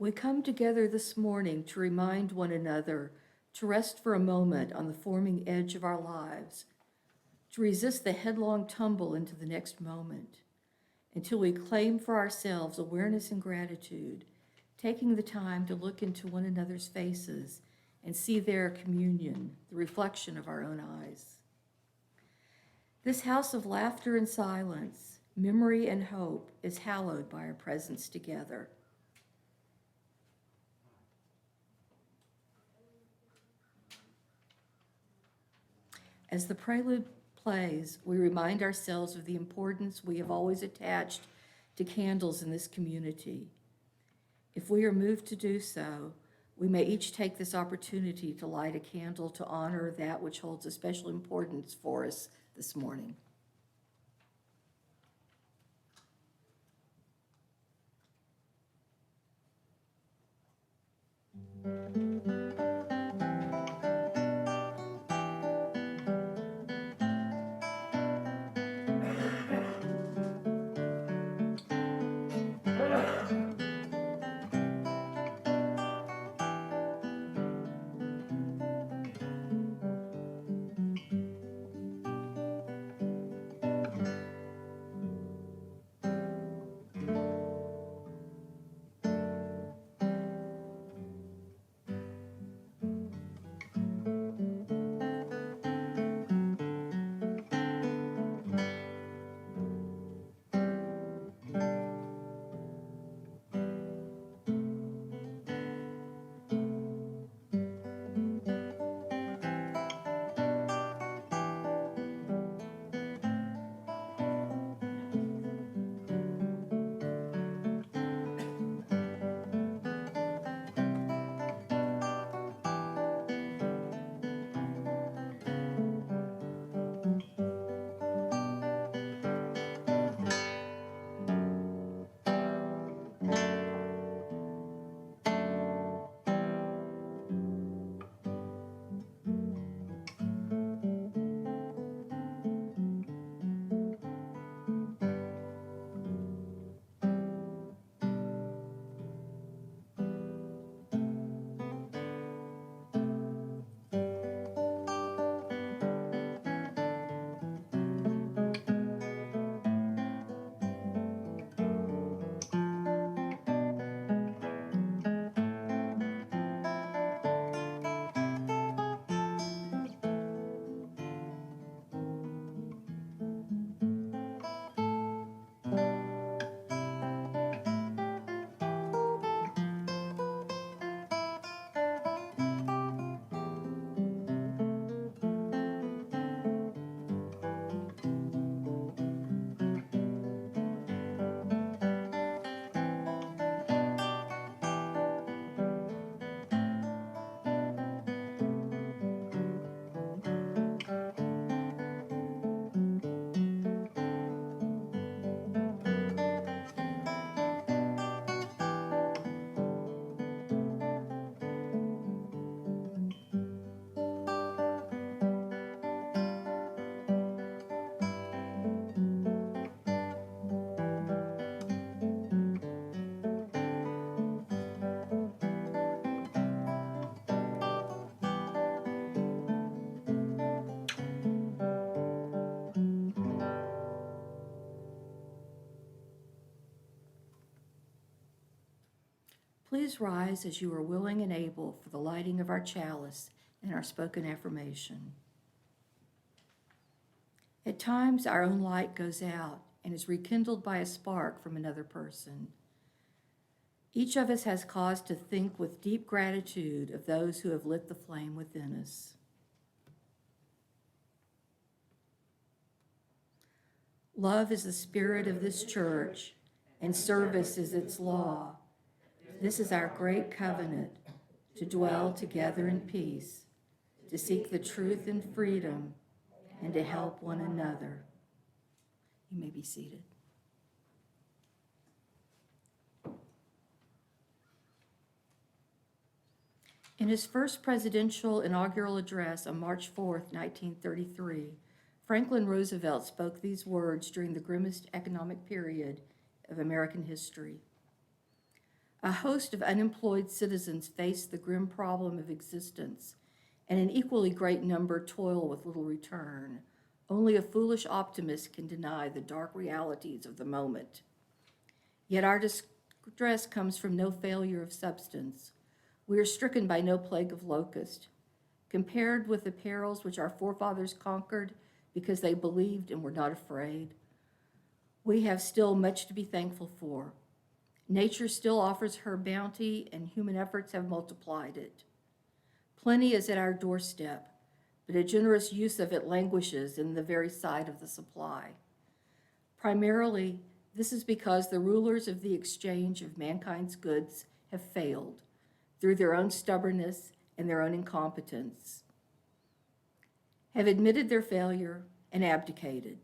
We come together this morning to remind one another to rest for a moment on the forming edge of our lives, to resist the headlong tumble into the next moment, until we claim for ourselves awareness and gratitude, taking the time to look into one another's faces and see their communion, the reflection of our own eyes. This house of laughter and silence, memory and hope, is hallowed by our presence together. As the prelude plays, we remind ourselves of the importance we have always attached to candles in this community. If we are moved to do so, we may each take this opportunity to light a candle to honor that which holds a special importance for us this morning. Please rise as you are willing and able for the lighting of our chalice and our spoken affirmation. At times, our own light goes out and is rekindled by a spark from another person. Each of us has cause to think with deep gratitude of those who have lit the flame within us. Love is the spirit of this church, and service is its law. This is our great covenant, to dwell together in peace, to seek the truth and freedom, and to help one another. You may be seated. In his first presidential inaugural address on March 4, 1933, Franklin Roosevelt spoke these words during the grimmest economic period of American history. A host of unemployed citizens face the grim problem of existence, and an equally great number toil with little return. Only a foolish optimist can deny the dark realities of the moment. Yet our distress comes from no failure of substance. We are stricken by no plague of locust. Compared with the perils which our forefathers conquered because they believed and were not afraid, we have still much to be thankful for. Nature still offers her bounty, and human efforts have multiplied it. Plenty is at our doorstep, but a generous use of it languishes in the very sight of the supply. Primarily, this is because the rulers of the exchange of mankind's goods have failed through their own stubbornness and their own incompetence, have admitted their failure and abdicated.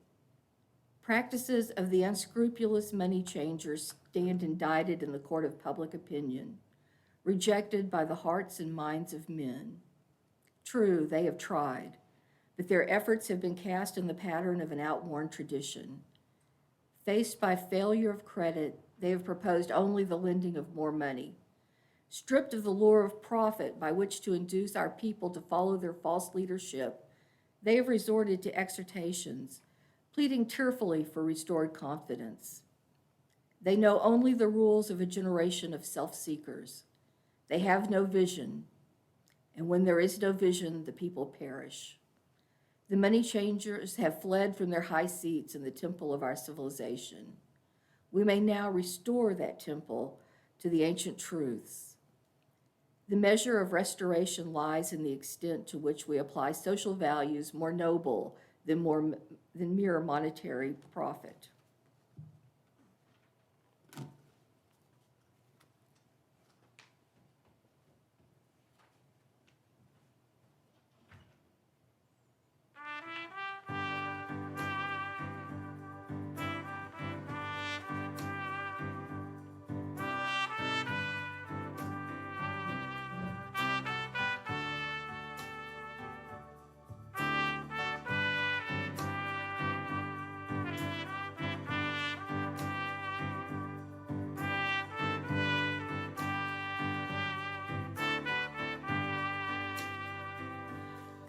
Practices of the unscrupulous money changers stand indicted in the court of public opinion, rejected by the hearts and minds of men. True, they have tried, but their efforts have been cast in the pattern of an outworn tradition. Faced by failure of credit, they have proposed only the lending of more money. Stripped of the lure of profit by which to induce our people to follow their false leadership, they have resorted to exhortations, pleading tearfully for restored confidence. They know only the rules of a generation of self-seekers. They have no vision, and when there is no vision, the people perish. The money changers have fled from their high seats in the temple of our civilization. We may now restore that temple to the ancient truths. The measure of restoration lies in the extent to which we apply social values more noble than mere monetary profit.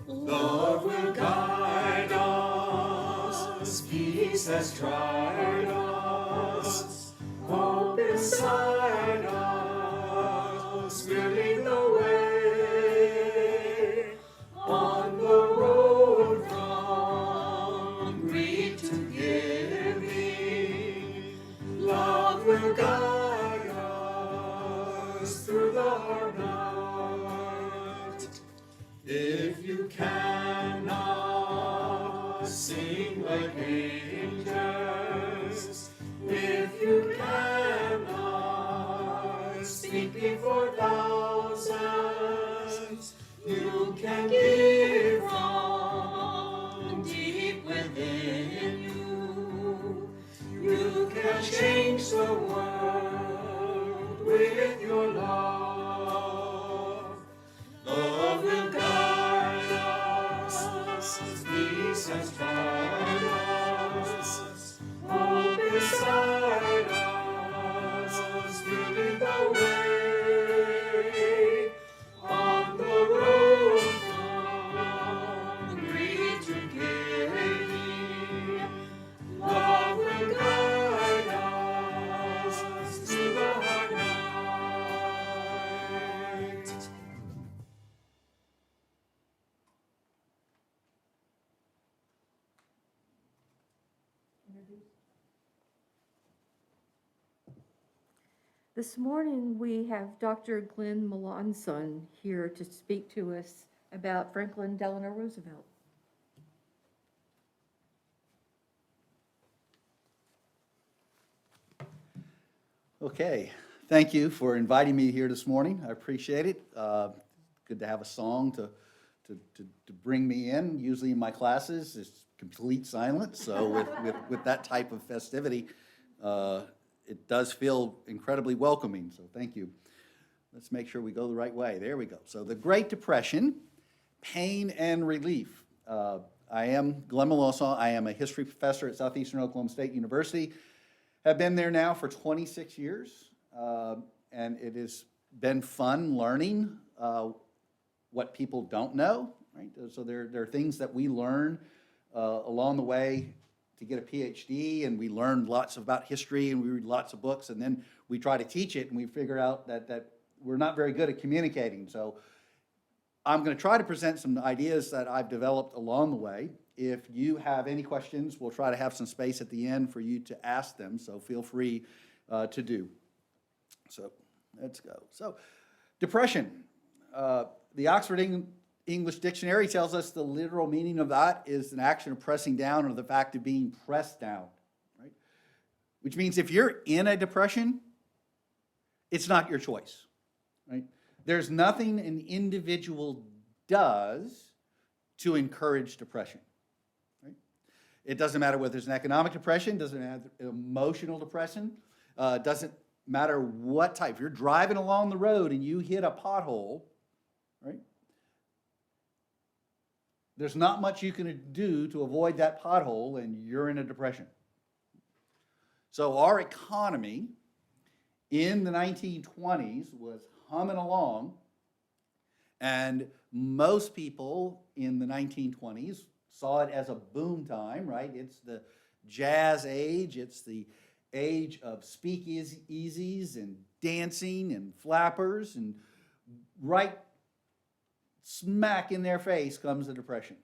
Love will guide us, peace has tried us, hope inside us, will lead the way on the road from greed to giving. Love will guide us through the hard night. If you cannot sing like angels, if you cannot speak before thousands, you can give from deep within you. You can change the world with your love. Love will guide us, peace has tried us, hope inside us, will lead the way on the road from greed to giving. Love will guide us through the hard night. This morning, we have Dr. Glenn Melancon here to speak to us about Franklin Delano Roosevelt. Okay, thank you for inviting me here this morning. I appreciate it. Good to have a song to bring me in. Usually in my classes, it's complete silence. So with that type of festivity, it does feel incredibly welcoming. So thank you. Let's make sure we go the right way. There we go. So the Great Depression, pain and relief. I am Glenn Melancon. I am a history professor at Southeastern Oklahoma State University. Have been there now for 26 years, and it has been fun learning what people don't know, right? So there are things that we learn along the way to get a PhD, and we learn lots about history, and we read lots of books, and then we try to teach it, and we figure out that we're not very good at communicating. So I'm going to try to present some ideas that I've developed along the way. If you have any questions, we'll try to have some space at the end for you to ask them, so feel free to do. So let's go. So depression. The Oxford English Dictionary tells us the literal meaning of that is an action of pressing down, or the fact of being pressed down, right? Which means if you're in a depression, it's not your choice, right? There's nothing an individual does to encourage depression, right? It doesn't matter whether it's an economic depression, doesn't matter emotional depression, doesn't matter what type. If you're driving along the road and you hit a pothole, right? There's not much you can do to avoid that pothole, and you're in a depression. So our economy in the 1920s was humming along, and most people in the 1920s saw it as a boom time, right? It's the jazz age, it's the age of speakeasies and dancing and flappers, and right smack in their face comes the Depression.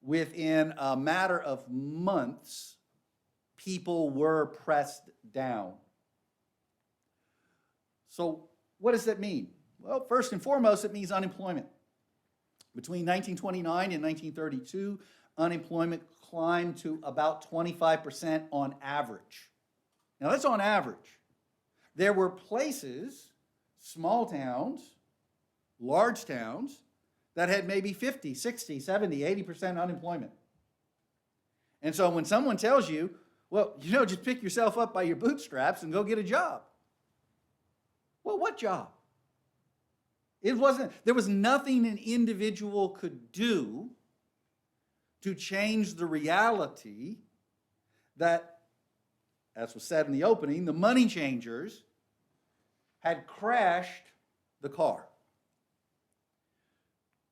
Within a matter of months, people were pressed down. So what does that mean? Well, first and foremost, it means unemployment. Between 1929 and 1932, unemployment climbed to about 25% on average. Now, that's on average. There were places, small towns, large towns, that had maybe 50, 60, 70, 80% unemployment. And so when someone tells you, well, just pick yourself up by your bootstraps and go get a job. Well, what job? There was nothing an individual could do to change the reality that, as was said in the opening, the money changers had crashed the car.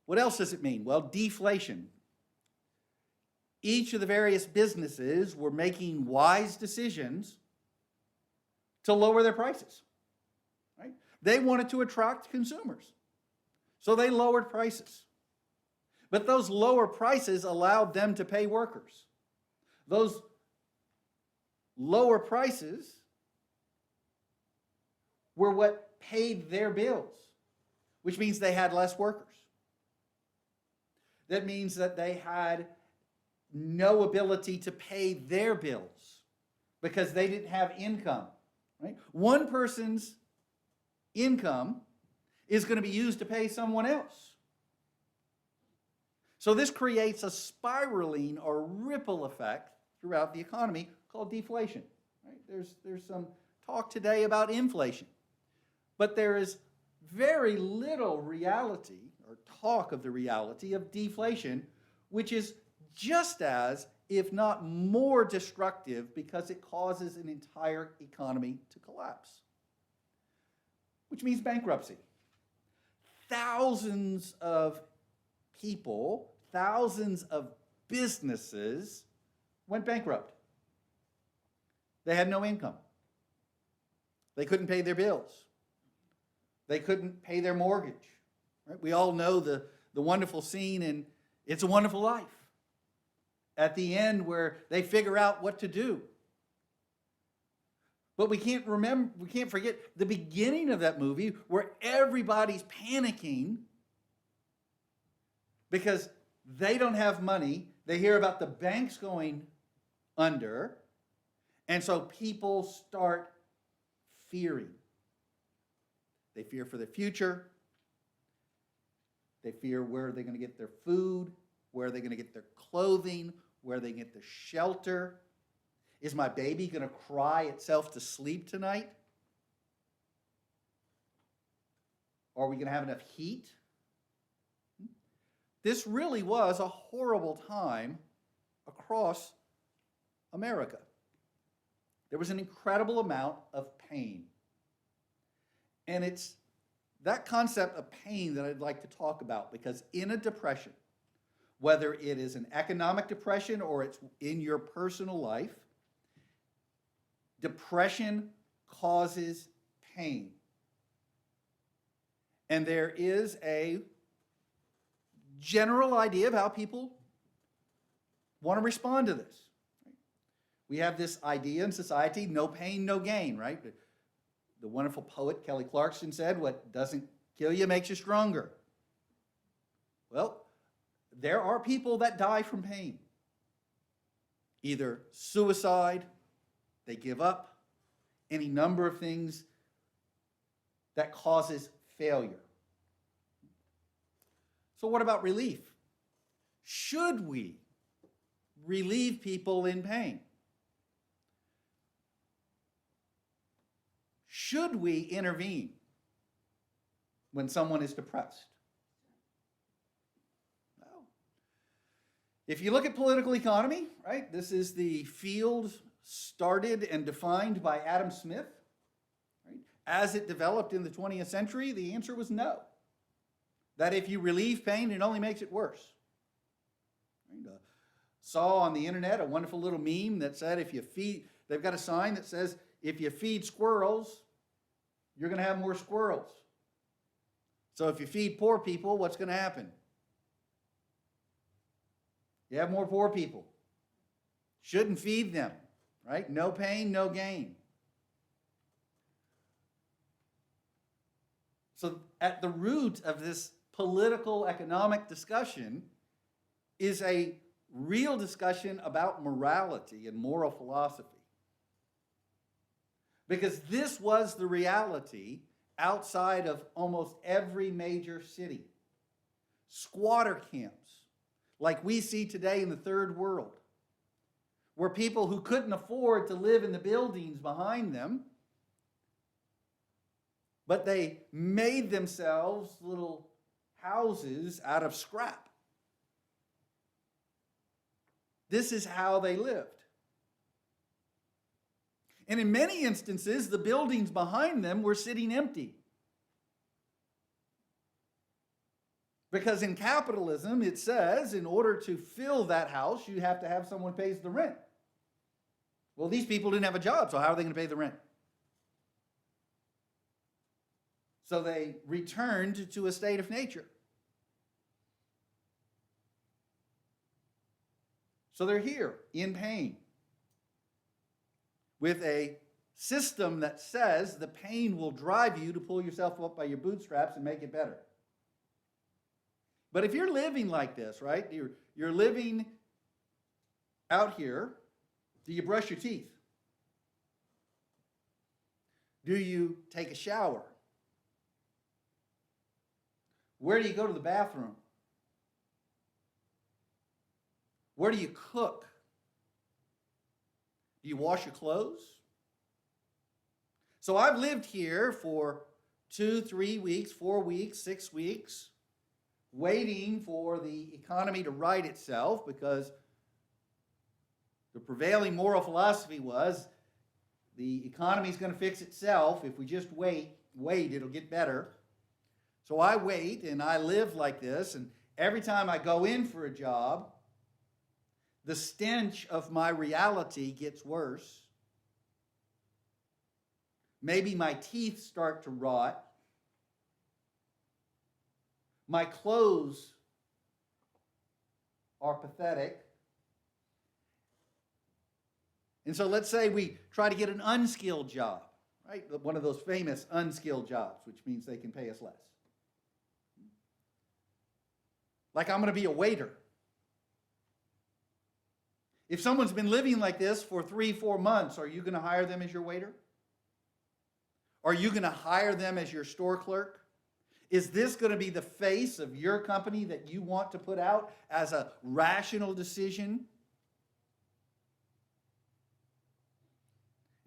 What else does it mean? Well, deflation. Each of the various businesses were making wise decisions to lower their prices. Right? They wanted to attract consumers, so they lowered prices. But those lower prices allowed them to pay workers. Those lower prices were what paid their bills, which means they had less workers. That means that they had no ability to pay their bills because they didn't have income. Right? One person's income is going to be used to pay someone else. So this creates a spiraling or ripple effect throughout the economy called deflation. Right? There's some talk today about inflation, but there is very little reality or talk of the reality of deflation, which is just as, if not more, destructive because it causes an entire economy to collapse, which means bankruptcy. Thousands of people, thousands of businesses went bankrupt. They had no income. They couldn't pay their bills. They couldn't pay their mortgage. Right? We all know the wonderful scene in It's a Wonderful Life at the end where they figure out what to do. But we can't forget the beginning of that movie where everybody's panicking because they don't have money. They hear about the banks going under, and so people start fearing. They fear for the future. They fear where are they going to get their food, where are they going to get their clothing, where are they going to get their shelter. Is my baby going to cry itself to sleep tonight? Are we going to have enough heat? This really was a horrible time across America. There was an incredible amount of pain. And it's that concept of pain that I'd like to talk about, because in a depression, whether it is an economic depression or it's in your personal life, depression causes pain. And there is a general idea of how people want to respond to this. We have this idea in society, no pain, no gain, right? The wonderful poet Kelly Clarkson said, what doesn't kill you makes you stronger. Well, there are people that die from pain. Either suicide, they give up, any number of things that causes failure. So what about relief? Should we relieve people in pain? Should we intervene when someone is depressed? No. If you look at political economy, right, this is the field started and defined by Adam Smith. Right? As it developed in the 20th century, the answer was no. That if you relieve pain, it only makes it worse. Right? Saw on the internet a wonderful little meme that said they've got a sign that says, if you feed squirrels, you're going to have more squirrels. So if you feed poor people, what's going to happen? You have more poor people. Shouldn't feed them, right? No pain, no gain. So at the root of this political economic discussion is a real discussion about morality and moral philosophy. Because this was the reality outside of almost every major city. Squatter camps, like we see today in the third world, where people who couldn't afford to live in the buildings behind them, but they made themselves little houses out of scrap. This is how they lived. And in many instances, the buildings behind them were sitting empty. Because in capitalism, it says in order to fill that house, you have to have someone who pays the rent. Well, these people didn't have a job, so how are they going to pay the rent? So they returned to a state of nature. So they're here in pain, with a system that says the pain will drive you to pull yourself up by your bootstraps and make it better. But if you're living like this, right, you're living out here, do you brush your teeth? Do you take a shower? Where do you go to the bathroom? Where do you cook? Do you wash your clothes? So I've lived here for 2, 3 weeks, 4 weeks, 6 weeks, waiting for the economy to right itself, because the prevailing moral philosophy was the economy is going to fix itself. If we just wait, it'll get better. So I wait and I live like this, and every time I go in for a job, the stench of my reality gets worse. Maybe my teeth start to rot. My clothes are pathetic. And so let's say we try to get an unskilled job, right? One of those famous unskilled jobs, which means they can pay us less. Like I'm going to be a waiter. If someone's been living like this for 3, 4 months, are you going to hire them as your waiter? Are you going to hire them as your store clerk? Is this going to be the face of your company that you want to put out as a rational decision?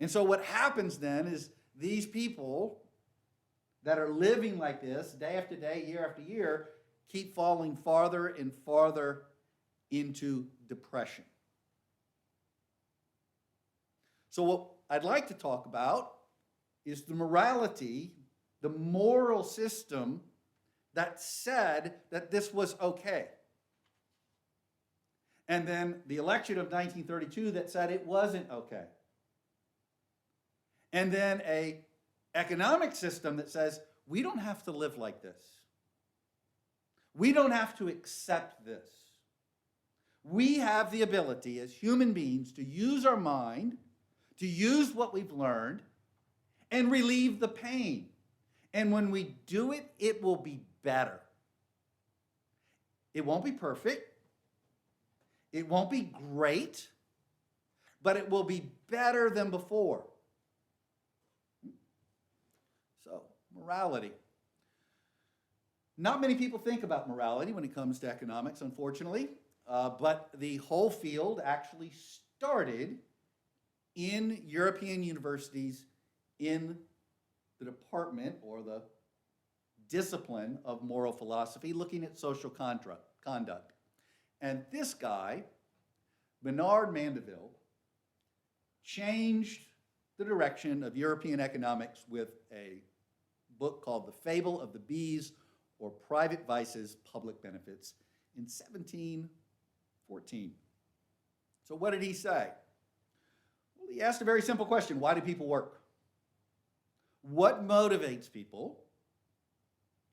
And so what happens then is these people that are living like this day after day, year after year, keep falling farther and farther into depression. So what I'd like to talk about is the morality the moral system that said that this was okay. And then the election of 1932 that said it wasn't okay. And then an economic system that says we don't have to live like this. We don't have to accept this. We have the ability as human beings to use our mind, to use what we've learned, and relieve the pain. And when we do it, it will be better. It won't be perfect. It won't be great, but it will be better than before. So, morality. Not many people think about morality when it comes to economics, unfortunately, but the whole field actually started in European universities in the department or the discipline of moral philosophy, looking at social conduct. And this guy, Bernard Mandeville, changed the direction of European economics with a book called The Fable of the Bees, or Private Vices, Public Benefits, in 1714. So what did he say? Well, he asked a very simple question. Why do people work? What motivates people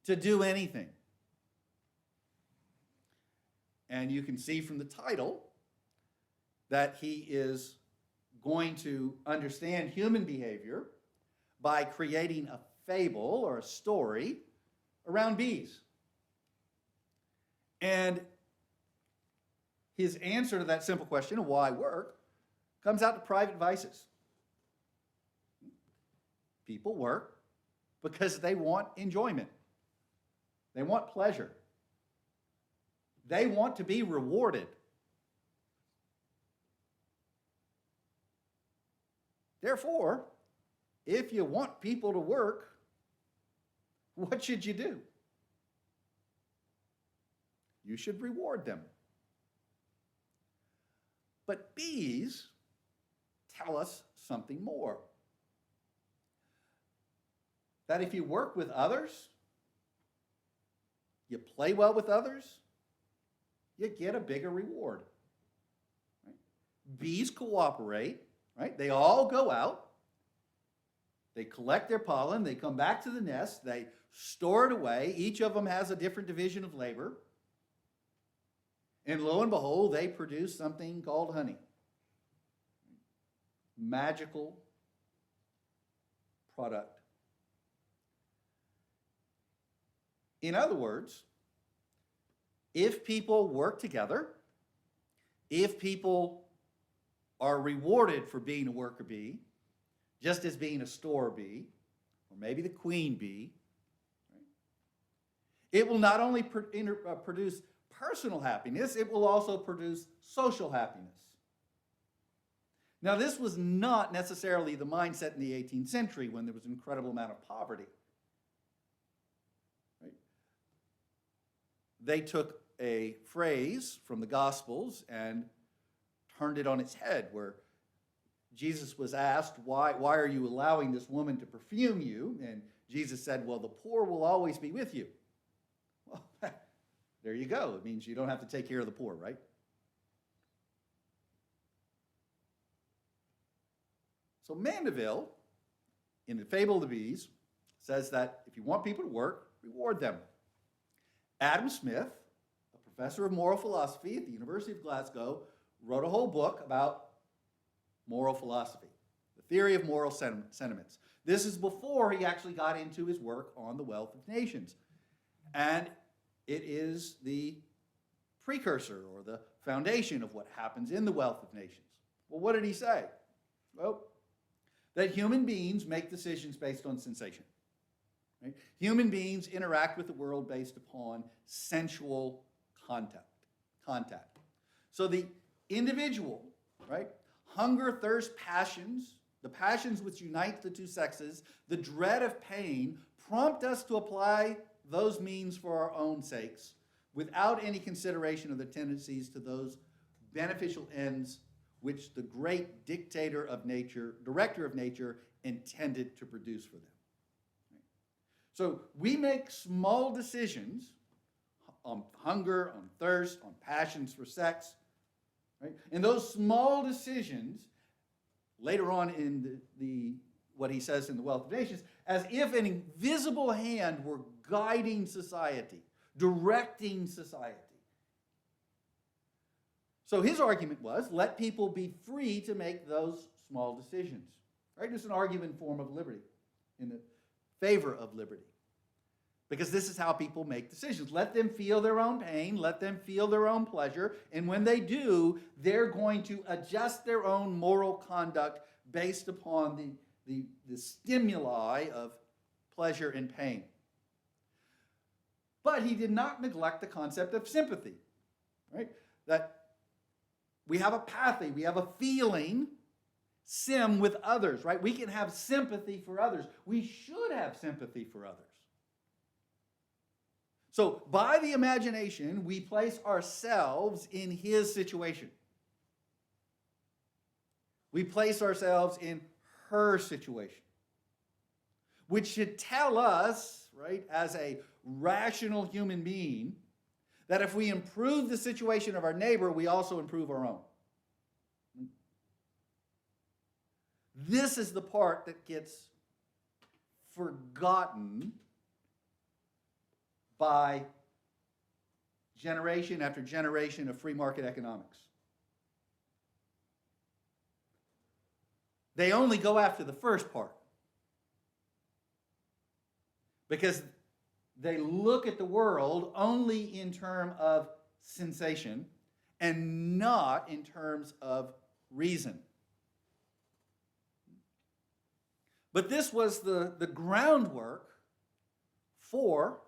to do anything? And you can see from the title that he is going to understand human behavior by creating a fable or a story around bees. And his answer to that simple question of why work comes out to private vices. People work because they want enjoyment. They want pleasure. They want to be rewarded. Therefore, if you want people to work, what should you do? You should reward them. But bees tell us something more. That if you work with others, you play well with others, you get a bigger reward. Right? Bees cooperate, right? They all go out, they collect their pollen, they come back to the nest, they store it away. Each of them has a different division of labor. And lo and behold, they produce something called honey. Magical product. In other words, if people work together, if people are rewarded for being a worker bee, just as being a store bee, or maybe the queen bee, right, it will not only produce personal happiness, it will also produce social happiness. Now, this was not necessarily the mindset in the 18th century when there was an incredible amount of poverty. Right? They took a phrase from the Gospels and turned it on its head, where Jesus was asked, why are you allowing this woman to perfume you? And Jesus said, well, the poor will always be with you. Well, there you go. It means you don't have to take care of the poor, right? So Mandeville, in The Fable of the Bees, says that if you want people to work, reward them. Adam Smith, a professor of moral philosophy at the University of Glasgow, wrote a whole book about moral philosophy, the theory of moral sentiments. This is before he actually got into his work on the wealth of nations. And it is the precursor or the foundation of what happens in the wealth of nations. Well, what did he say? Well, that human beings make decisions based on sensation. Right? Human beings interact with the world based upon sensual contact. So the individual, right, hunger, thirst, passions, the passions which unite the two sexes, the dread of pain, prompt us to apply those means for our own sakes without any consideration of the tendencies to those beneficial ends which the great director of nature, intended to produce for them. Right? So we make small decisions on hunger, on thirst, on passions for sex, right? And those small decisions, later on in what he says in The Wealth of Nations, as if an invisible hand were guiding society, directing society. So his argument was, let people be free to make those small decisions. Right? It's an argument form of liberty, in the favor of liberty. Because this is how people make decisions. Let them feel their own pain, let them feel their own pleasure, and when they do, they're going to adjust their own moral conduct based upon the stimuli of pleasure and pain. But he did not neglect the concept of sympathy, right? That we have a pathy, we have a feeling, sim with others, right? We can have sympathy for others. We should have sympathy for others. So by the imagination, we place ourselves in his situation. We place ourselves in her situation, which should tell us, right, as a rational human being, that if we improve the situation of our neighbor, we also improve our own. This is the part that gets forgotten by generation after generation of free market economics. They only go after the first part because they look at the world only in terms of sensation and not in terms of reason. But this was the groundwork for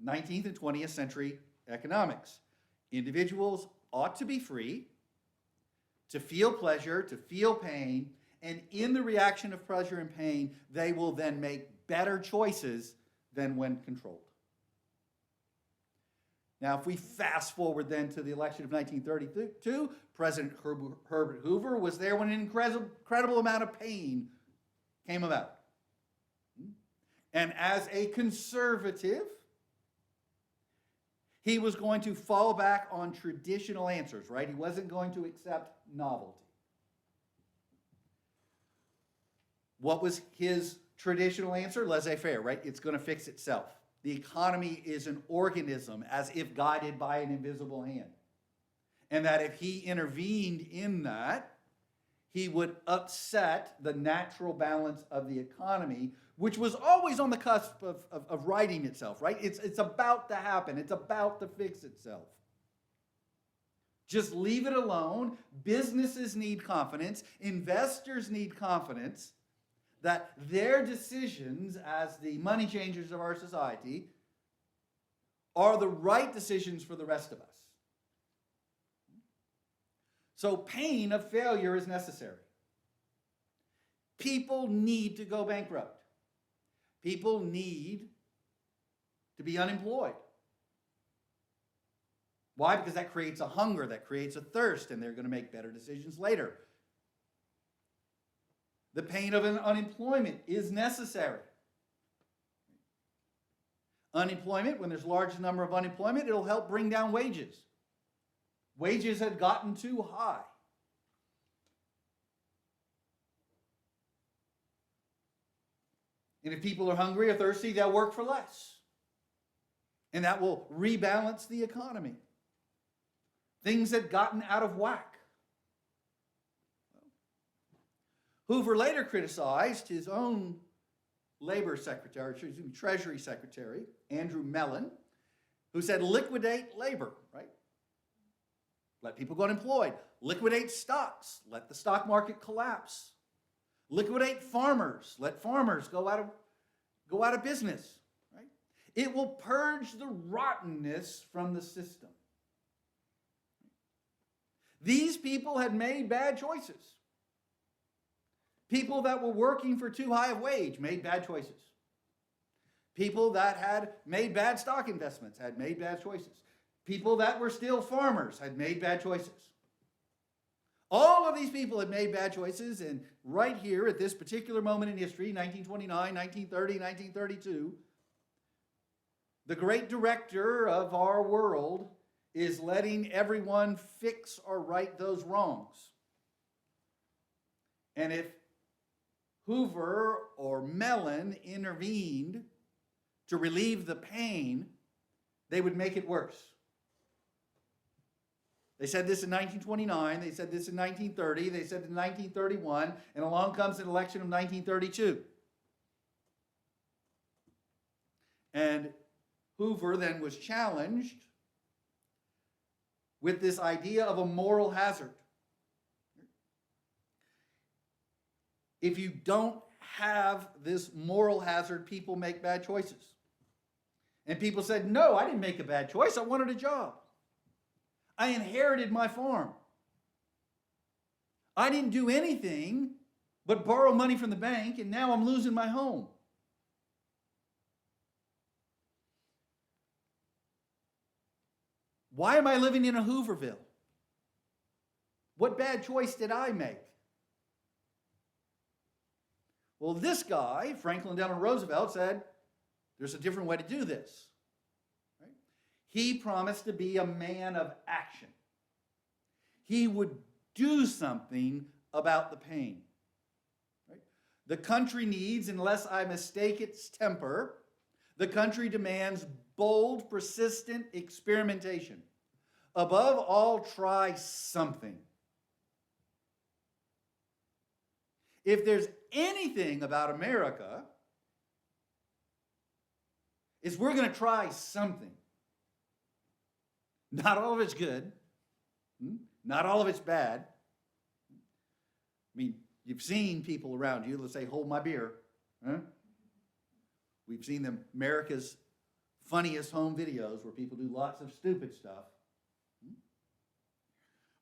19th and 20th century economics. Individuals ought to be free to feel pleasure, to feel pain, and in the reaction of pleasure and pain, they will then make better choices than when controlled. Now, if we fast forward then to the election of 1932, President Herbert Hoover was there when an incredible amount of pain came about. And as a conservative, he was going to fall back on traditional answers, right? He wasn't going to accept novelty. What was his traditional answer? Laissez-faire, right? It's going to fix itself. The economy is an organism as if guided by an invisible hand. And that if he intervened in that, he would upset the natural balance of the economy, which was always on the cusp of righting itself, right? It's about to happen. It's about to fix itself. Just leave it alone. Businesses need confidence. Investors need confidence that their decisions as the money changers of our society are the right decisions for the rest of us. So pain of failure is necessary. People need to go bankrupt. People need to be unemployed. Why? Because that creates a hunger, that creates a thirst, and they're going to make better decisions later. The pain of unemployment is necessary. Unemployment, when there's a large number of unemployment, it'll help bring down wages. Wages had gotten too high. And if people are hungry or thirsty, they'll work for less. And that will rebalance the economy. Things had gotten out of whack. Hoover later criticized his own Treasury Secretary, Andrew Mellon, who said, liquidate labor, right? Let people go unemployed. Liquidate stocks. Let the stock market collapse. Liquidate farmers. Let farmers go out of business, right? It will purge the rottenness from the system. These people had made bad choices. People that were working for too high a wage made bad choices. People that had made bad stock investments had made bad choices. People that were still farmers had made bad choices. All of these people had made bad choices, and right here at this particular moment in history, 1929, 1930, 1932, The great director of our world is letting everyone fix or right those wrongs. And if Hoover or Mellon intervened to relieve the pain, they would make it worse. They said this in 1929, they said this in 1930, they said in 1931, and along comes an election of 1932. And Hoover then was challenged with this idea of a moral hazard. If you don't have this moral hazard, people make bad choices. And people said, no, I didn't make a bad choice. I wanted a job. I inherited my farm. I didn't do anything but borrow money from the bank, and now I'm losing my home. Why am I living in a Hooverville? What bad choice did I make? Well, this guy, Franklin Delano Roosevelt, said, there's a different way to do this. Right? He promised to be a man of action. He would do something about the pain. Right? The country needs, unless I mistake its temper, the country demands bold, persistent experimentation. Above all, try something. If there's anything about America, it's we're going to try something. Not all of it's good. Not all of it's bad. I mean, you've seen people around you, let's say, hold my beer. Huh? We've seen them, America's funniest home videos where people do lots of stupid stuff.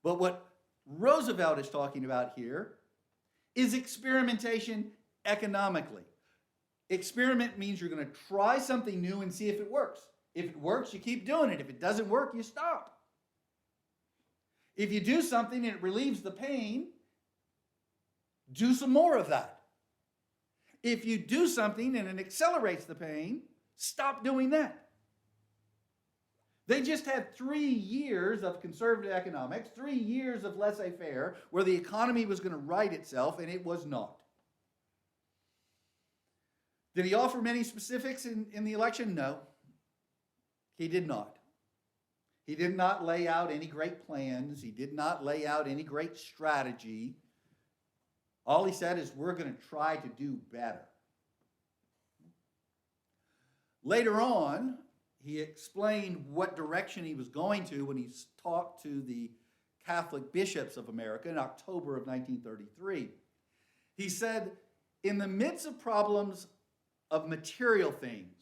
But what Roosevelt is talking about here is experimentation economically. Experiment means you're going to try something new and see if it works. If it works, you keep doing it. If it doesn't work, you stop. If you do something and it relieves the pain, do some more of that. If you do something and it accelerates the pain, stop doing that. They just had 3 years of conservative economics, 3 years of laissez-faire, where the economy was going to right itself, and it was not. Did he offer many specifics in the election? No, he did not. He did not lay out any great plans. He did not lay out any great strategy. All he said is, we're going to try to do better. Later on, he explained what direction he was going to when he talked to the Catholic bishops of America in October of 1933. He said, in the midst of problems of material things,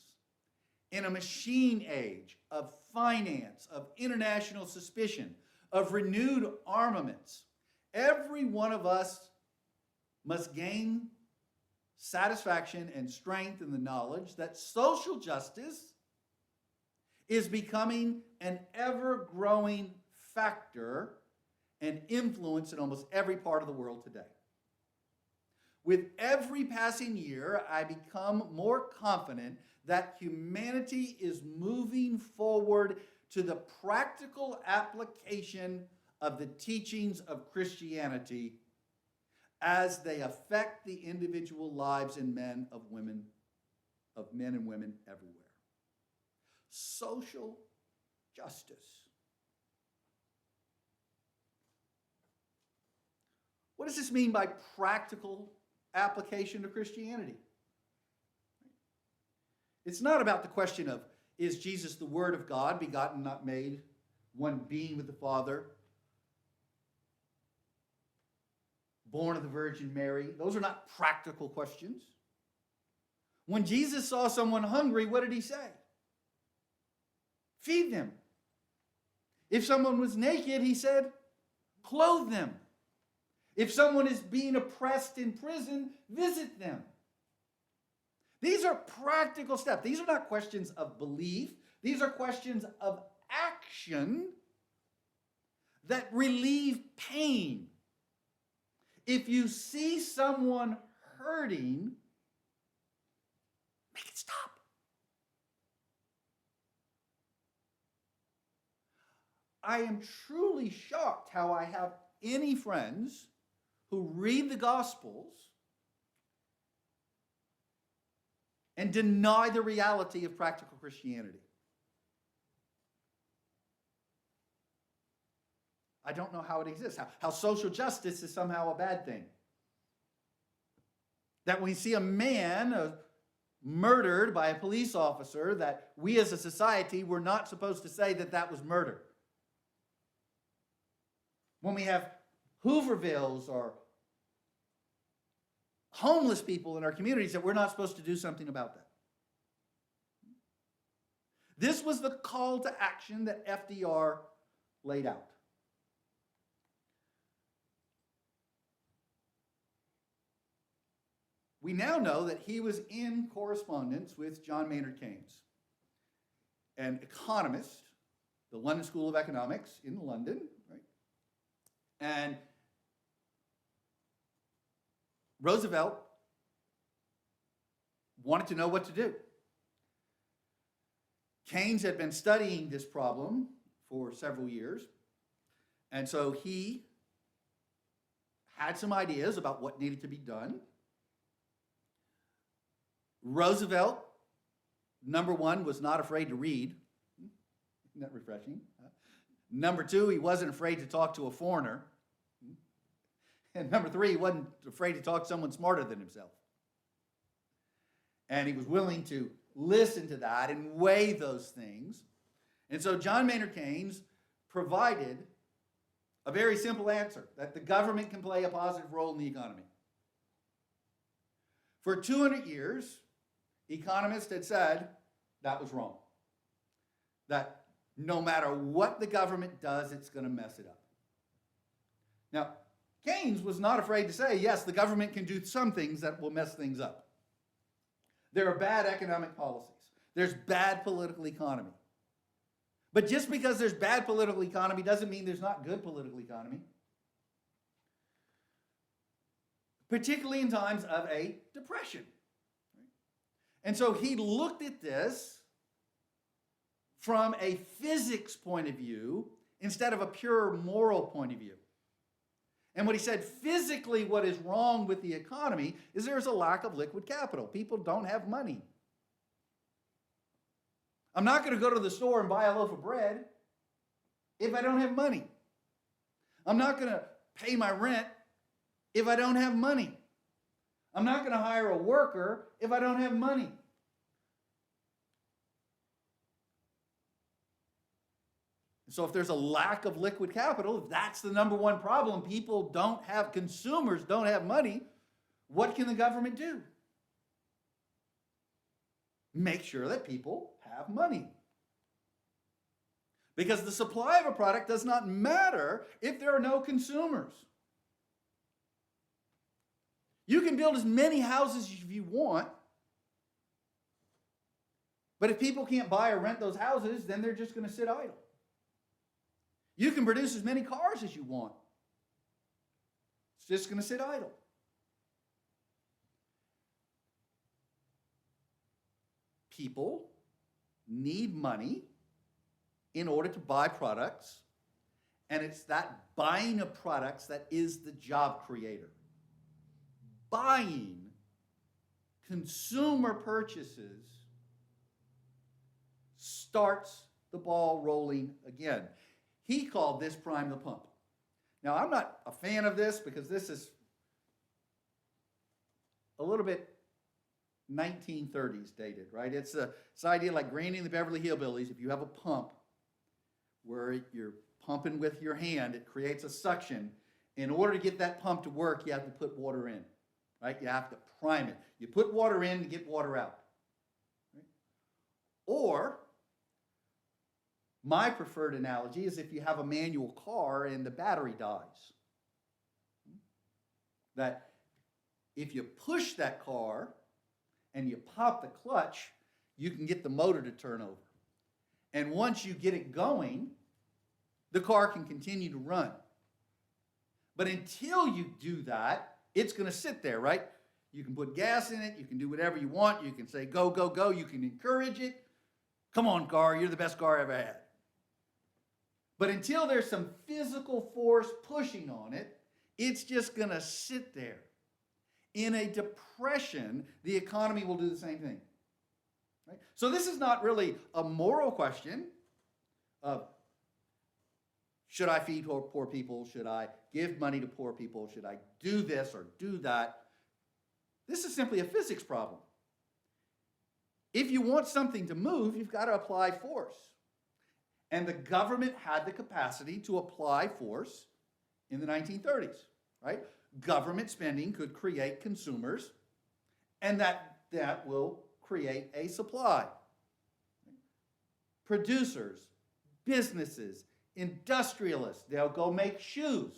in a machine age, of finance, of international suspicion, of renewed armaments, every one of us must gain satisfaction and strength in the knowledge that social justice is becoming an ever-growing factor and influence in almost every part of the world today. With every passing year, I become more confident that humanity is moving forward to the practical application of the teachings of Christianity as they affect the individual lives of men and women everywhere. Social justice. What does this mean by practical application of Christianity? It's not about the question of, is Jesus the Word of God, begotten, not made, one being with the Father, born of the Virgin Mary? Those are not practical questions. When Jesus saw someone hungry, what did he say? Feed them. If someone was naked, he said, clothe them. If someone is being oppressed in prison, visit them. These are practical steps. These are not questions of belief. These are questions of action that relieve pain. If you see someone hurting, make it stop. I am truly shocked how I have any friends who read the Gospels and deny the reality of practical Christianity. I don't know how it exists, how social justice is somehow a bad thing. That when we see a man murdered by a police officer, that we as a society were not supposed to say that that was murder. When we have Hoovervilles or homeless people in our communities, that we're not supposed to do something about that. This was the call to action that FDR laid out. We now know that he was in correspondence with John Maynard Keynes, an economist, the London School of Economics in London, right? And Roosevelt wanted to know what to do. Keynes had been studying this problem for several years, and so he had some ideas about what needed to be done. Roosevelt, number one, was not afraid to read. Isn't that refreshing? Number two, he wasn't afraid to talk to a foreigner. And number three, he wasn't afraid to talk to someone smarter than himself. And he was willing to listen to that and weigh those things. And so John Maynard Keynes provided a very simple answer, that the government can play a positive role in the economy. For 200 years, economists had said that was wrong. That no matter what the government does, it's going to mess it up. Now, Keynes was not afraid to say, yes, the government can do some things that will mess things up. There are bad economic policies. There's bad political economy. But just because there's bad political economy doesn't mean there's not good political economy. Particularly in times of a depression. And so he looked at this from a physics point of view instead of a pure moral point of view. And what he said, physically what is wrong with the economy is there's a lack of liquid capital. People don't have money. I'm not going to go to the store and buy a loaf of bread if I don't have money. I'm not going to pay my rent if I don't have money. I'm not going to hire a worker if I don't have money. So if there's a lack of liquid capital, if that's the number one problem, people don't have, consumers don't have money, what can the government do? Make sure that people have money. Because the supply of a product does not matter if there are no consumers. You can build as many houses as you want, but if people can't buy or rent those houses, then they're just going to sit idle. You can produce as many cars as you want. It's just going to sit idle. People need money in order to buy products, and it's that buying of products that is the job creator. Buying, consumer purchases, starts the ball rolling again. He called this prime the pump. Now, I'm not a fan of this because this is a little bit 1930s dated, right? It's this idea like Granny and the Beverly Hillbillies. If you have a pump where you're pumping with your hand, it creates a suction. In order to get that pump to work, you have to put water in, right? You have to prime it. You put water in to get water out. Right? Or, my preferred analogy is if you have a manual car and the battery dies. That if you push that car and you pop the clutch, you can get the motor to turn over. And once you get it going, the car can continue to run. But until you do that, it's going to sit there, right? You can put gas in it. You can do whatever you want. You can say, go, go, go. You can encourage it. Come on, car. You're the best car I ever had. But until there's some physical force pushing on it, it's just going to sit there. In a depression, the economy will do the same thing. Right? So this is not really a moral question of should I feed poor people? Should I give money to poor people? Should I do this or do that? This is simply a physics problem. If you want something to move, you've got to apply force. And the government had the capacity to apply force in the 1930s, right? Government spending could create consumers, and that will create a supply. Producers, businesses, industrialists, they'll go make shoes.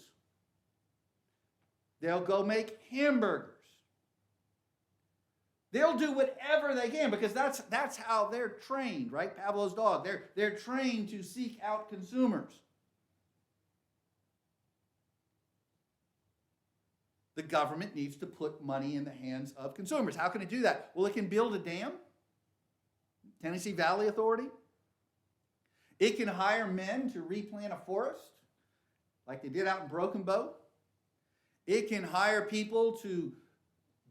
They'll go make hamburgers. They'll do whatever they can because that's how they're trained, right? Pavlov's dog. They're trained to seek out consumers. The government needs to put money in the hands of consumers. How can it do that? Well, it can build a dam, Tennessee Valley Authority. It can hire men to replant a forest, like they did out in Broken Bow. It can hire people to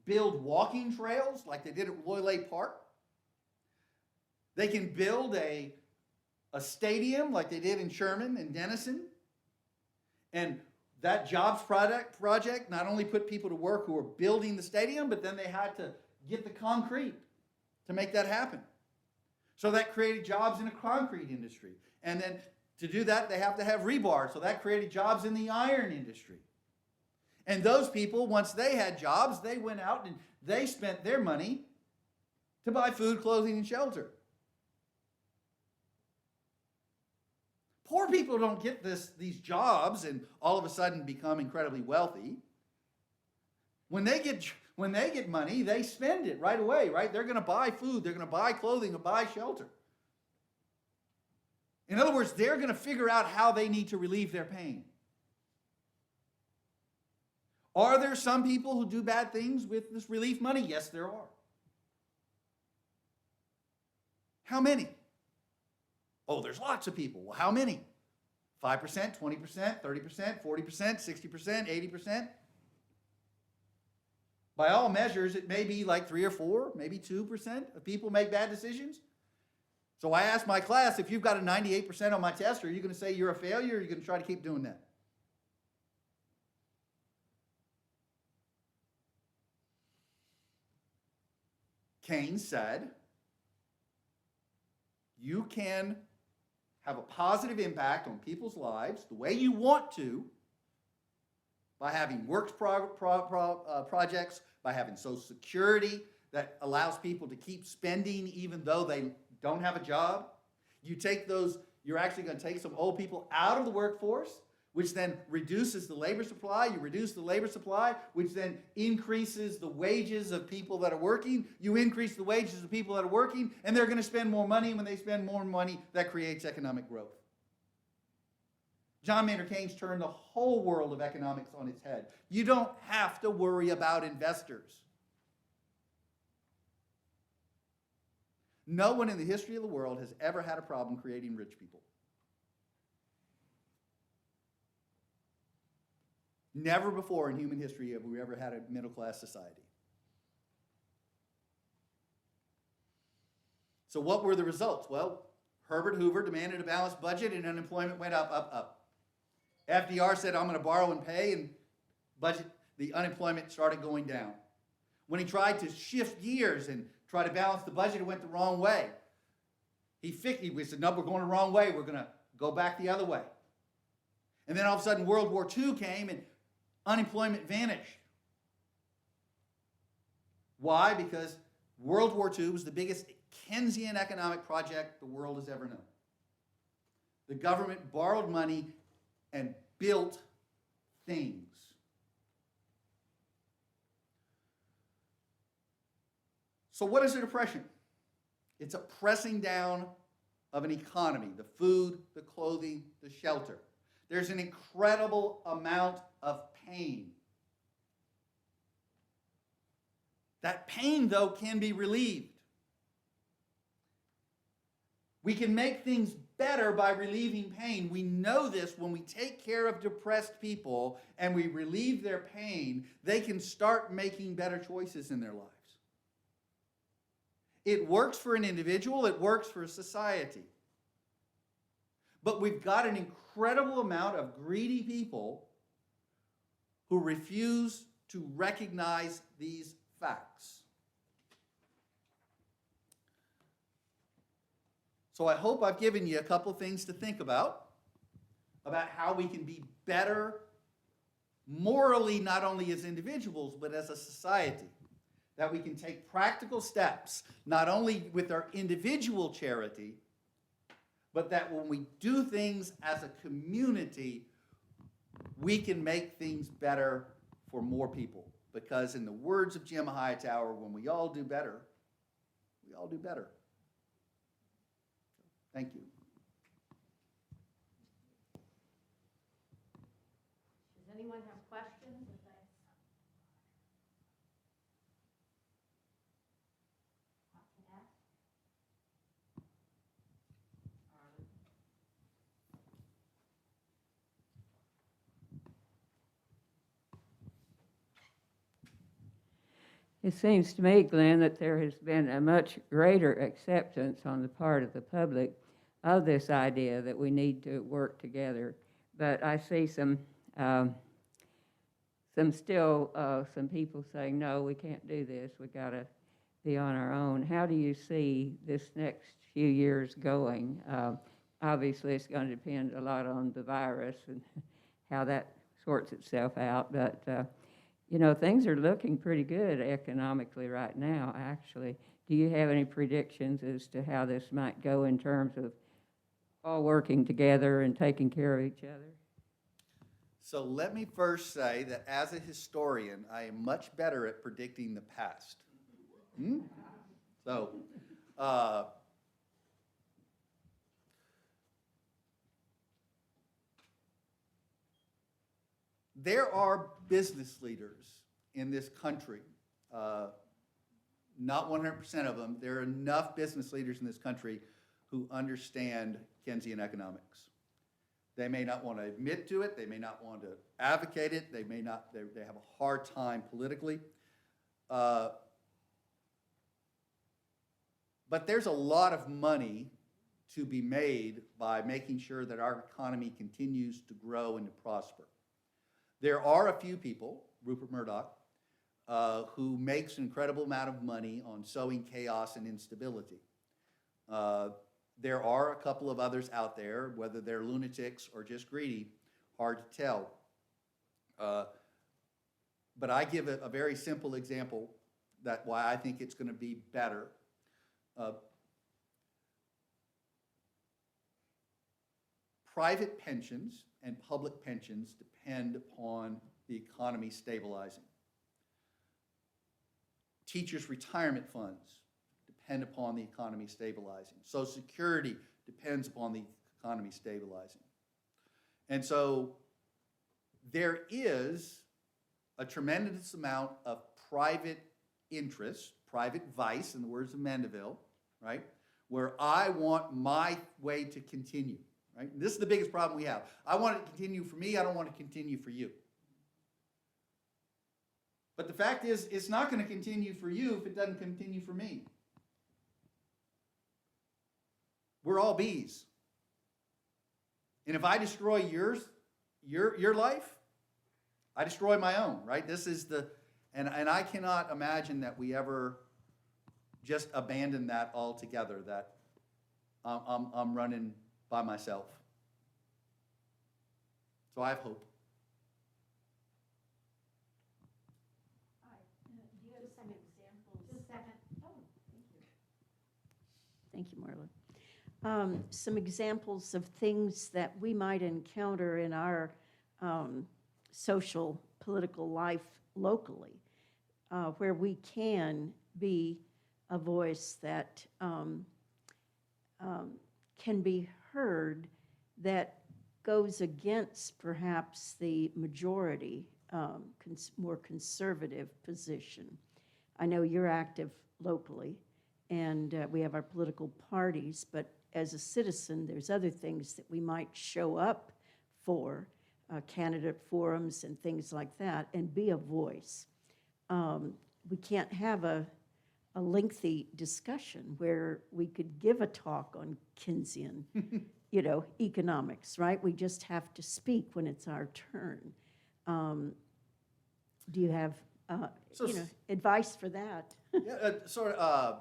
build walking trails, like they did at Loylay Park. They can build a stadium, like they did in Sherman and Denison. And that jobs project not only put people to work who were building the stadium, but then they had to get the concrete to make that happen. So that created jobs in the concrete industry. And then to do that, they have to have rebar. So that created jobs in the iron industry. And those people, once they had jobs, they went out and they spent their money to buy food, clothing, and shelter. Poor people don't get these jobs and all of a sudden become incredibly wealthy. When they get money, they spend it right away, right? They're going to buy food, they're going to buy clothing, and buy shelter. In other words, they're going to figure out how they need to relieve their pain. Are there some people who do bad things with this relief money? Yes, there are. How many? Oh, there's lots of people. Well, how many? 5%, 20%, 30%, 40%, 60%, 80%? By all measures, it may be like 3 or 4, maybe 2% of people make bad decisions. So I asked my class, if you've got a 98% on my test, are you going to say you're a failure, or are you going to try to keep doing that? Keynes said, you can have a positive impact on people's lives the way you want to by having works projects, by having Social Security that allows people to keep spending even though they don't have a job. You take those, you're actually going to take some old people out of the workforce, which then reduces the labor supply. You reduce the labor supply, which then increases the wages of people that are working. You increase the wages of people that are working, and they're going to spend more money. And when they spend more money, that creates economic growth. John Maynard Keynes turned the whole world of economics on its head. You don't have to worry about investors. No one in the history of the world has ever had a problem creating rich people. Never before in human history have we ever had a middle-class society. So what were the results? Well, Herbert Hoover demanded a balanced budget and unemployment went up, up, up. FDR said, I'm going to borrow and pay, and the unemployment started going down. When he tried to shift gears and try to balance the budget, it went the wrong way. We said, no, we're going the wrong way. We're going to go back the other way. And then all of a sudden World War II came and unemployment vanished. Why? Because World War II was the biggest Keynesian economic project the world has ever known. The government borrowed money and built things. So what is a depression? It's a pressing down of an economy, the food, the clothing, the shelter. There's an incredible amount of pain. That pain, though, can be relieved. We can make things better by relieving pain. We know this when we take care of depressed people and we relieve their pain, they can start making better choices in their lives. It works for an individual, it works for a society. But we've got an incredible amount of greedy people who refuse to recognize these facts. So I hope I've given you a couple things to think about how we can be better morally, not only as individuals, but as a society. That we can take practical steps, not only with our individual charity, but that when we do things as a community, we can make things better for more people. Because in the words of Jim Hightower, when we all do better, we all do better. Thank you. Does anyone have questions? It seems to me, Glenn, that there has been a much greater acceptance on the part of the public of this idea that we need to work together. But I see some people saying, no, we can't do this. We got to be on our own. How do you see this next few years going? Obviously, it's going to depend a lot on the virus and how that sorts itself out. But you know, things are looking pretty good economically right now, actually. Do you have any predictions as to how this might go in terms of all working together and taking care of each other? So let me first say that as a historian, I am much better at predicting the past. So, there are business leaders in this country, not 100% of them. There are enough business leaders in this country who understand Keynesian economics. They may not want to admit to it. They may not want to advocate it. They have a hard time politically. But there's a lot of money to be made by making sure that our economy continues to grow and to prosper. There are a few people, Rupert Murdoch, who makes an incredible amount of money on sowing chaos and instability. There are a couple of others out there, whether they're lunatics or just greedy, hard to tell. But I give a very simple example that why I think it's going to be better. Private pensions and public pensions depend upon the economy stabilizing. Teachers' retirement funds depend upon the economy stabilizing. Social Security depends upon the economy stabilizing. And so there is a tremendous amount of private interest, private vice, in the words of Mandeville, right, where I want my way to continue. Right? This is the biggest problem we have. I want it to continue for me. I don't want it to continue for you. But the fact is, it's not going to continue for you if it doesn't continue for me. We're all bees. And if I destroy your life, I destroy my own, right? This is and I cannot imagine that we ever just abandon that altogether, that I'm running by myself. So I have hope. Do you have some examples? Just a second. Oh, thank you. Thank you, Marla. Some examples of things that we might encounter in our social, political life locally, where we can be a voice that can be heard, that goes against perhaps the majority, more conservative position. I know you're active locally, and we have our political parties, but as a citizen, there's other things that we might show up for, candidate forums and things like that, and be a voice. We can't have a lengthy discussion where we could give a talk on Keynesian, economics, right? We just have to speak when it's our turn. Do you have, So advice for that? Yeah, sort of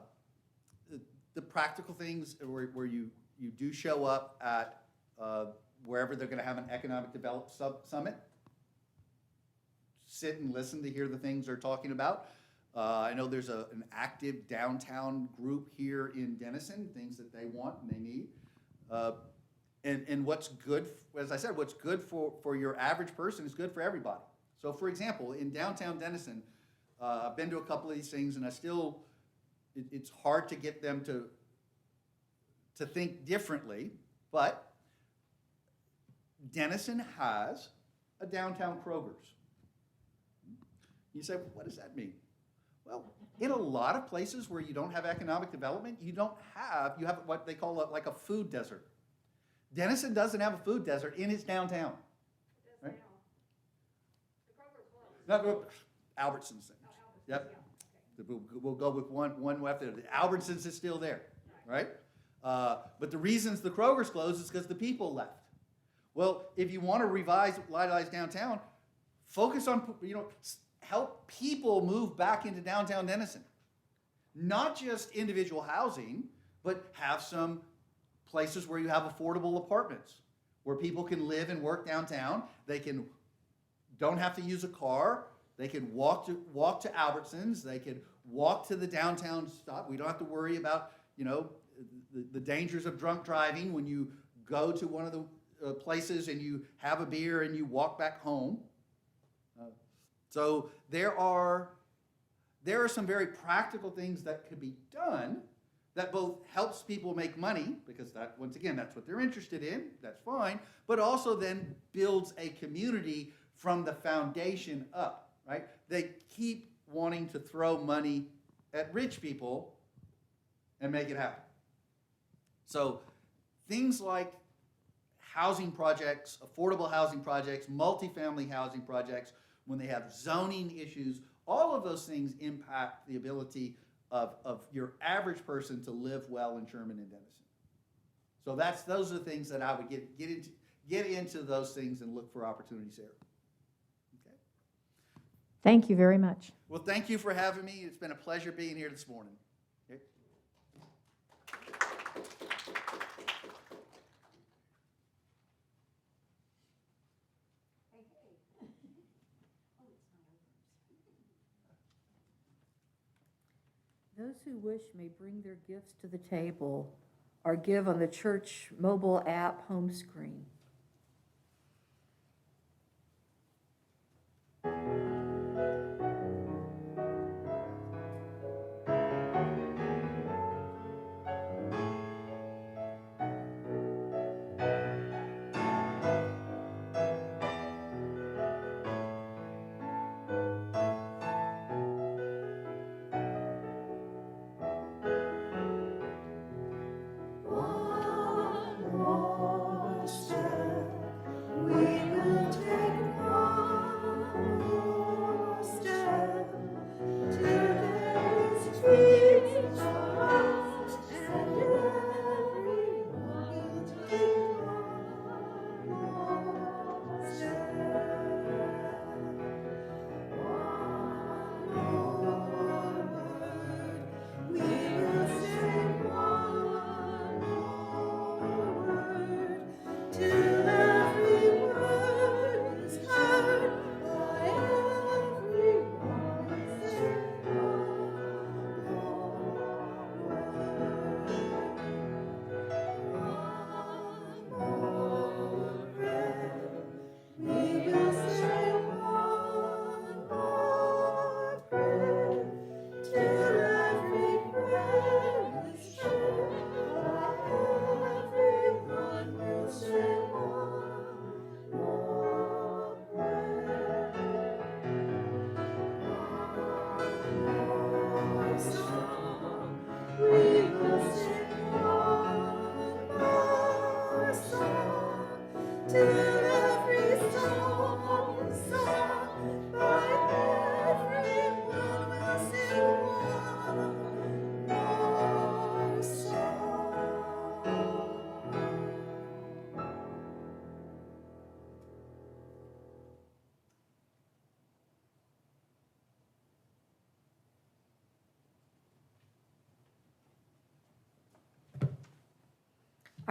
the practical things where you do show up at wherever they're going to have an economic development summit. Sit and listen to hear the things they're talking about. I know there's an active downtown group here in Denison, things that they want and they need. And what's good, as I said, what's good for your average person is good for everybody. So for example, in downtown Denison, I've been to a couple of these things and it's hard to get them to think differently, but Denison has a downtown Kroger's. You say, what does that mean? Well, in a lot of places where you don't have economic development, you have what they call like a food desert. Denison doesn't have a food desert in its downtown. It does Right? now. The Kroger's closed. No, Albertsons. Oh, Albertsons, Yep. yeah, okay. We'll go with one after the Albertsons is still there, right? But the reasons the Kroger's closed is because the people left. Well, if you want to revitalize downtown, focus on, help people move back into downtown Denison. Not just individual housing, but have some places where you have affordable apartments, where people can live and work downtown. They don't have to use a car. They can walk to Albertsons. They can walk to the downtown stop. We don't have to worry about, the dangers of drunk driving when you go to one of the places and you have a beer and you walk back home. So there are some very practical things that could be done that both helps people make money, because once again, that's what they're interested in, that's fine, but also then builds a community from the foundation up, right? They keep wanting to throw money at rich people and make it happen. So things like housing projects, affordable housing projects, multifamily housing projects, when they have zoning issues, all of those things impact the ability of your average person to live well in Sherman and Denison. So those are the things that I would get into those things and look for opportunities there. Okay. Thank you very much. Well, thank you for having me. It's been a pleasure being here this morning. Okay. Those who wish may bring their gifts to the table or give on the church mobile app home screen. One more step.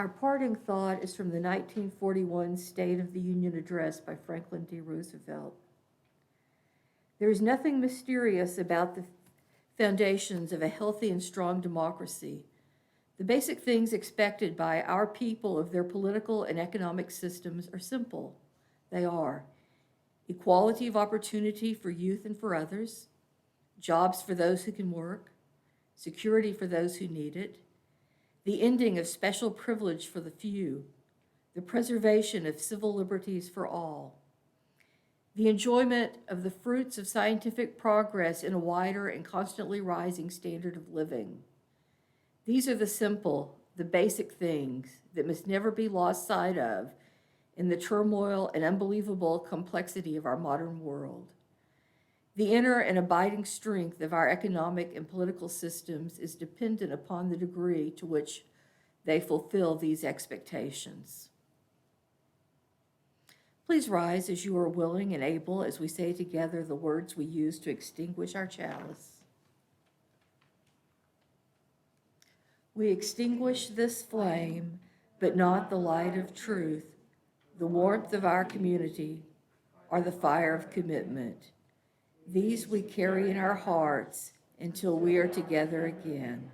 Our parting thought is from the 1941 State of the Union Address by Franklin D. Roosevelt. There is nothing mysterious about the foundations of a healthy and strong democracy. The basic things expected by our people of their political and economic systems are simple. They are equality of opportunity for youth and for others, jobs for those who can work, security for those who need it, the ending of special privilege for the few, the preservation of civil liberties for all, the enjoyment of the fruits of scientific progress in a wider and constantly rising standard of living. These are the simple, the basic things that must never be lost sight of in the turmoil and unbelievable complexity of our modern world. The inner and abiding strength of our economic and political systems is dependent upon the degree to which they fulfill these expectations. Please rise as you are willing and able as we say together the words we use to extinguish our chalice. We extinguish this flame, but not the light of truth, the warmth of our community, or the fire of commitment. These we carry in our hearts until we are together again.